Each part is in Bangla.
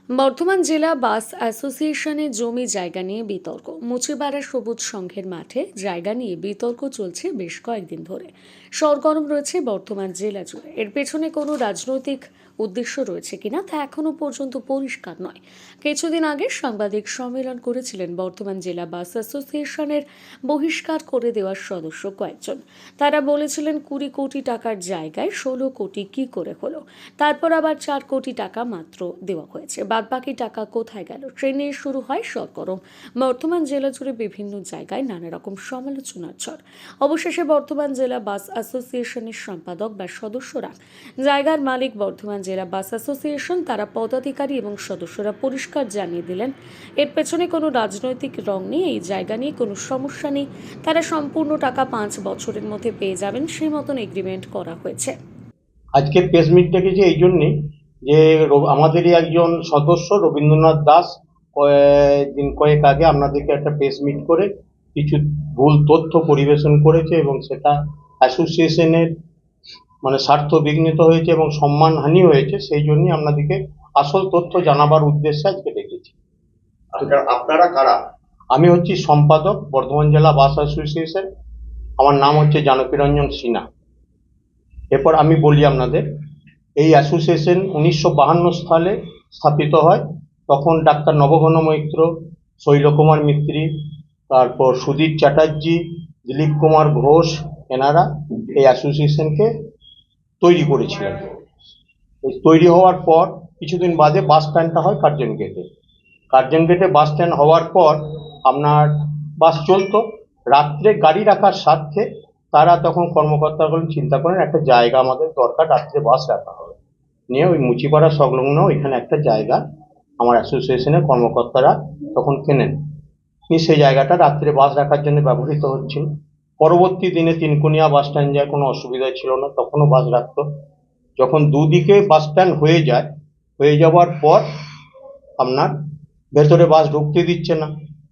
বর্ধমান জেলা বাস অ্যাসোসিয়েশনের জমি জায়গা নিয়ে বিতর্ক। মুচিপাড়া সবুজ সংঘের মাঠে জায়গা নিয়ে বিতর্ক চলছে বেশ কয়েকদিন ধরে। সরগরম রয়েছে বর্ধমান জেলা জুড়ে। এর পেছনে কোনো রাজনৈতিক উদ্দেশ্য রয়েছে কিনা তা এখনো পর্যন্ত পরিষ্কার নয়। কিছুদিন আগে সাংবাদিক সম্মেলন করেছিলেন বর্ধমান জেলা বাস অ্যাসোসিয়েশনের বহিষ্কার করে দেওয়ার সদস্য কয়েকজন। তারা বলেছিলেন 20 কোটি টাকার জায়গায় 16 কোটি কি করে হলো, তারপর আবার 4 কোটি টাকা মাত্র দেওয়া হয়েছে, বাদবাকি টাকা কোথায় গেল, ট্রেনে শুরু হয় সরগরম। বর্ধমান জেলা জুড়ে বিভিন্ন জায়গায় নানা রকম সমালোচনার ঝড়। অবশেষে বর্ধমান জেলা বাস অ্যাসোসিয়েশনের সম্পাদক বা সদস্যরা, জায়গার মালিক বর্ধমান জেলা বাস অ্যাসোসিয়েশন, তারা পদাধিকারী এবং সদস্যরা পরিষ্কার জানিয়ে দিলেন এর পেছনে কোনো রাজনৈতিক রং নেই, এই জায়গা নিয়ে কোনো সমস্যা নেই, তারা সম্পূর্ণ টাকা 5 বছরের মধ্যে পেয়ে যাবেন, সেই মতন এগ্রিমেন্ট করা হয়েছে। আজকে প্রেস মিট ডেকেছি এই জন্যেই যে আমাদেরই একজন সদস্য রবীন্দ্রনাথ দাস দিন কয়েক আগে আপনাদেরকে একটা প্রেস মিট করে কিছু ভুল তথ্য পরিবেশন করেছে এবং সেটা অ্যাসোসিয়েশনের স্বার্থ বিঘ্নিত হয়েছে এবং সম্মানহানি হয়েছে। সেই জন্যই আপনাদেরকে আসল তথ্য জানাবার উদ্দেশ্যে আজকে ডেকেছি। আপনারা কারা? আমি হচ্ছি সম্পাদক বর্ধমান জেলা বাস অ্যাসোসিয়েশন। আমার নাম হচ্ছে জানকী রঞ্জন সিনহা। এরপর আমি বলি আপনাদের, এই অ্যাসোসিয়েশন 1952 সালে স্থাপিত হয়। তখন ডাক্তার নবঘন মৈত্র, শৈলকুমার মিস্ত্রি, তারপর সুধীর চ্যাটার্জি, দিলীপ কুমার ঘোষ, এনারা এই অ্যাসোসিয়েশনকে তৈরি করেছিলেন। এই তৈরি হওয়ার পর কিছুদিন বাদে বাস স্ট্যান্ডটা হয় কার্জন গেটে। কার্জন গেটে বাস স্ট্যান্ড হওয়ার পর আপনার বাস চলতো। রাত্রে গাড়ি রাখার স্বার্থে তারা তখন কর্মকর্তাগুলো চিন্তা করেন একটা জায়গা আমাদের দরকার, রাত্রে বাস রাখা হবে। নিয়ে ওই মুচিপাড়া সংলগ্ন এখানে একটা জায়গা আমার অ্যাসোসিয়েশনের কর্মকর্তারা তখন কেনেন। নিয়ে সেই জায়গাটা রাত্রে বাস রাখার জন্য ব্যবহৃত হচ্ছিল। পরবর্তী দিনে তিনকুনিয়া বাস স্ট্যান্ড যায়, কোনো অসুবিধা ছিল না, তখনও বাস রাখতো। যখন দুদিকে বাস স্ট্যান্ড হয়ে যায়, হয়ে যাওয়ার পর আপনার ভেতরে বাস ঢুকতে দিচ্ছে না,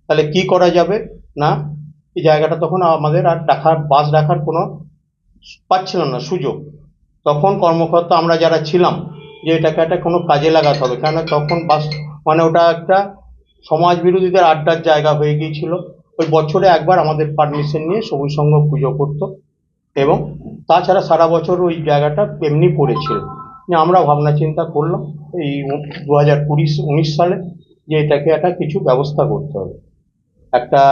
তাহলে কি করা যাবে না, এই জায়গাটা তখন আমাদের আর বাস রাখার কোনো পাচ্ছিলাম না সুযোগ। তখন কর্মকর্তা আমরা যারা ছিলাম যে এটাকে একটা কোনো কাজে লাগাতে হবে, কেন তখন বাস ওটা একটা সমাজ বিরোধীদের আড্ডার জায়গা হয়ে গিয়েছিল। ওই বছরে একবার আমাদের পারমিশন নিয়ে সবুজ সংঘ পুজো করতো এবং তাছাড়া সারা বছর ওই জায়গাটা এমনি পড়েছিল। আমরা ভাবনা চিন্তা করলাম এই 2019 সালে যে এটাকে একটা কিছু ব্যবস্থা করতে হবে। একটা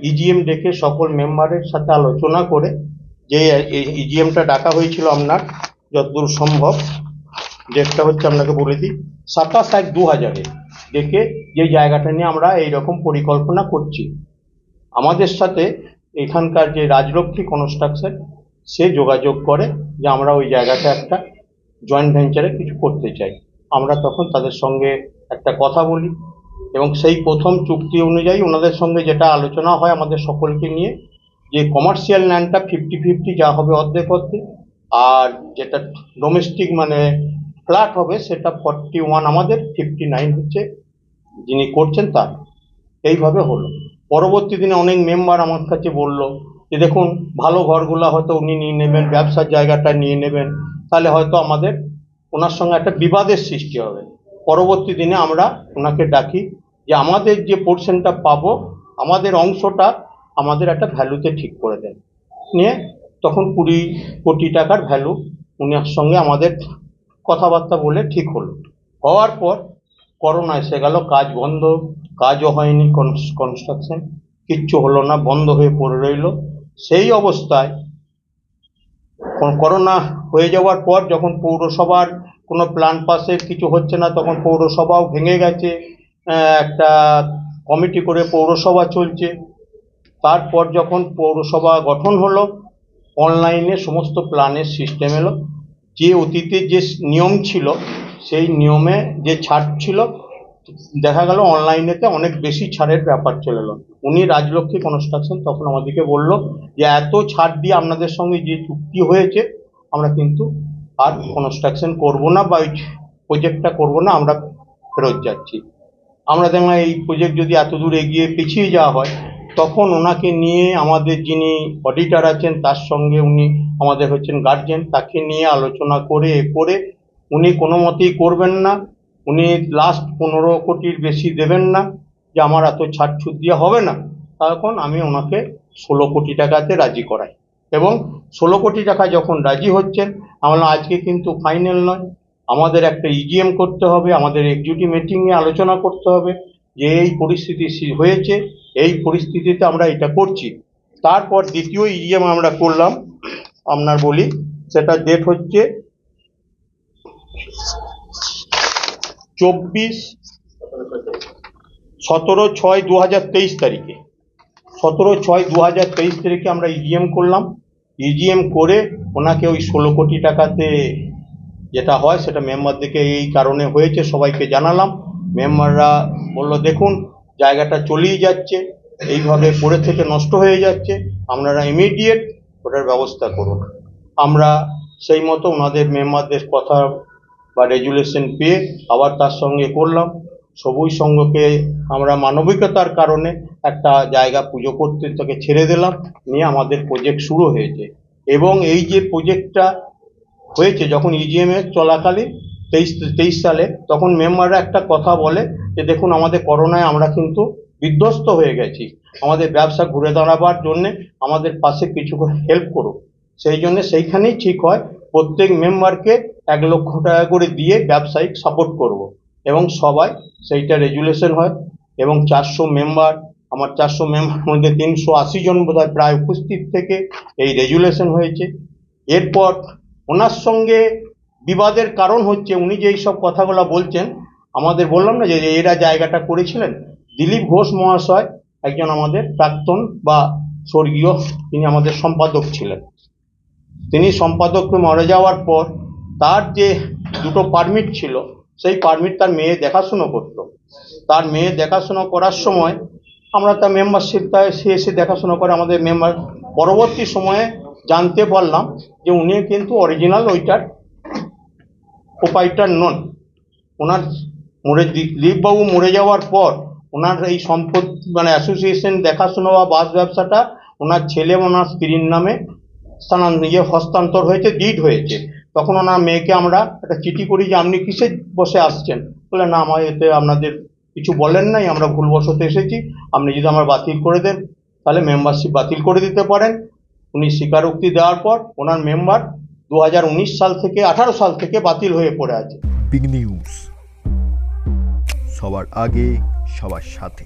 ইজিএম ডেকে সকল মেম্বারের সাথে আলোচনা করে, যে ইজিএমটা ডাকা হয়েছিল আপনার যতদূর সম্ভব, ডেটটা হচ্ছে আপনাকে বলে দিই 27/1/2000 ডেকে যে জায়গাটা নিয়ে আমরা এইরকম পরিকল্পনা করছি। আমাদের সাথে এখানকার যে রাজলক্ষ্মী কনস্ট্রাকশন সে যোগাযোগ করে যে আমরা ওই জায়গাটা একটা জয়েন্ট ভেঞ্চারে কিছু করতে চাই। আমরা তখন তাদের সঙ্গে একটা কথা বলি এবং সেই প্রথম চুক্তি অনুযায়ী ওনাদের সঙ্গে যেটা আলোচনা হয় আমাদের সকলকে নিয়ে, যে কমার্শিয়াল ল্যান্ডটা 50-50 যা হবে অর্ধেক অর্ধেক, আর যেটা ডোমেস্টিক ফ্ল্যাট হবে সেটা 41 আমাদের, 59 হচ্ছে যিনি করছেন তার। এইভাবে হলো। পরবর্তী দিনে অনেক মেম্বার আমার কাছে বলল যে দেখুন ভালো ঘরগুলো হয়তো উনি নিয়ে নেবেন, ব্যবসার জায়গাটা নিয়ে নেবেন, তাহলে হয়তো আমাদের ওনার সঙ্গে একটা বিবাদের সৃষ্টি হবে। পরবর্তী দিনে আমরা ওনাকে ডাকি যে আমাদের যে পোর্শনটা পাবো, আমাদের অংশটা আমাদের একটা ভ্যালুতে ঠিক করে দেন। নিয়ে তখন 20 কোটি টাকার ভ্যালু উনার সঙ্গে আমাদের কথাবার্তা বলে ঠিক হলো। হওয়ার পর করোনা এসে গেল, কাজ বন্ধ, কাজও হয়নি, কনস্ট্রাকশন কিচ্ছু হলো না, বন্ধ হয়ে পড়ে রইল। সেই অবস্থায় করোনা হয়ে যাওয়ার পর যখন পৌরসভার কোনো প্ল্যান পাসের কিছু হচ্ছে না, তখন পৌরসভাও ভেঙে গেছে, একটা কমিটি করে পৌরসভা চলছে। তারপর যখন পৌরসভা গঠন হলো, অনলাইনে সমস্ত প্ল্যানের সিস্টেম এলো। যে অতীতে যে নিয়ম ছিল সেই নিয়মে যে ছাড় ছিল, দেখা গেল অনলাইনেতে অনেক বেশি ছাড়ের ব্যাপার চলে এলো। উনি রাজলক্ষ্মী কনস্ট্রাকশন তখন আমাদেরকে বলল যে এত ছাড় দিয়ে আপনাদের সঙ্গে যে চুক্তি হয়েছে আমরা কিন্তু আর কনস্ট্রাকশন করব না বা ওই প্রজেক্টটা করবো না, আমরা ফেরত যাচ্ছি। আমরা দেখলাম এই প্রজেক্ট যদি এত দূর এগিয়ে পিছিয়ে যাওয়া হয়, তখন ওনাকে নিয়ে আমাদের যিনি অডিটর আছেন তার সঙ্গে, উনি আমাদের হচ্ছেন গার্জেন, তাকে নিয়ে আলোচনা করে উনি কোনো মতেই করবেন না। উনি লাস্ট 15 কোটির বেশি দেবেন না, যে আমার এত ছাড় ছুট দিয়ে হবে না। তখন আমি ওনাকে 16 কোটি টাকাতে রাজি করাই, এবং 16 কোটি টাকা যখন রাজি হচ্ছেন, আমরা আজকে কিন্তু ফাইনাল নয়, আমাদের একটা ইজিএম করতে হবে, আমাদের এক্সিকিউটিভ মিটিংয়ে আলোচনা করতে হবে যে এই পরিস্থিতি হয়েছে, এই পরিস্থিতিতে আমরা এটা করছি। তারপর দ্বিতীয় ইজিএম আমরা করলাম, আপনার বলি, সেটা ডেট হচ্ছে 17/6/2023 তারিখে। 17/6/2023 তারিখে আমরা ইজিএম করলাম। ইজিএম করে ওনাকে ওই 16 কোটি টাকাতে যেটা হয় সেটা মেম্বারদেরকে এই কারণে হয়েছে সবাইকে জানালাম। মেম্বাররা বললো, দেখুন জায়গাটা চলেই যাচ্ছে, এইভাবে পড়ে থেকে নষ্ট হয়ে যাচ্ছে, আপনারা ইমিডিয়েট ওটার ব্যবস্থা করুন। আমরা সেই মতো ওনাদের মেম্বারদের কথা বা রেজুলেশন পেয়ে আবার তার সঙ্গে করলাম। সবুজ সংঘকে আমরা মানবিকতার কারণে একটা জায়গা পুজো করতে তাকে ছেড়ে দিলাম, নিয়ে আমাদের প্রজেক্ট শুরু হয়েছে। এবং এই যে প্রজেক্টটা হয়েছে যখন ইজিএমএ চলাকালীন 23 সালে, তখন মেম্বাররা একটা কথা বলে যে দেখুন আমাদের করোনায় আমরা কিন্তু বিধ্বস্ত হয়ে গেছি, আমাদের ব্যবসা ঘুরে দাঁড়াবার জন্যে আমাদের পাশে কিছু হেল্প করুন। সেই জন্য সেইখানেই ঠিক হয় প্রত্যেক মেম্বারকে 1 লক্ষ টাকা করে দিয়ে ব্যবসায়িক সাপোর্ট করব, এবং সবাই সেইটা রেজুলেশন হয়। এবং 400 মেম্বার, আমার 400 মেম্বার মধ্যে 380 জন বোধহয় প্রায় উপস্থিত থেকে এই রেজুলেশন হয়েছে। এরপর ওনার সঙ্গে বিবাদের কারণ হচ্ছে উনি যেই সব কথাগুলো বলছেন, আমাদের বললাম না যে এরা জায়গাটা করেছিলেন, দিলীপ ঘোষ মহাশয় একজন আমাদের প্রাক্তন বা স্বর্গীয়, তিনি আমাদের সম্পাদক ছিলেন। তিনি সম্পাদককে মারা যাওয়ার পর তার যে 2টো পারমিট ছিল, সেই পারমিট তার মেয়ে দেখাশুনো করতো। তার মেয়ে দেখাশুনো করার সময় আমরা তার মেম্বারশিপটা এসে দেখাশোনা করে আমাদের মেম্বার। পরবর্তী সময়ে জানতে পারলাম যে উনি কিন্তু অরিজিনাল ওইটার প্রোপাইটার নন। ওনার দিলীপবাবু মরে যাওয়ার পর ওনার এই সম্পদ মানে অ্যাসোসিয়েশন দেখাশোনা বা বাস ব্যবসাটা ওনার ছেলে ওনার স্ত্রীর নামে হস্তান্তর হয়েছে, ডিড হয়েছে। তখন ওনার মেয়েকে আমরা একটা চিঠি করি যে আপনি কিসের বসে আসছেন, বলে না আমার এতে আপনাদের কিছু বলেন নাই, আমরা ভুলবশত এসেছি, আপনি যদি আমার বাতিল করে দেন তাহলে মেম্বারশিপ বাতিল করে দিতে পারেন। উনি স্বীকারোক্তি দেওয়ার পর ওনার মেম্বার 2019 সাল থেকে 18 সাল থেকে বাতিল হয়ে পড়ে আছে। বিগ নিউজ, সবার আগে সবার সাথে।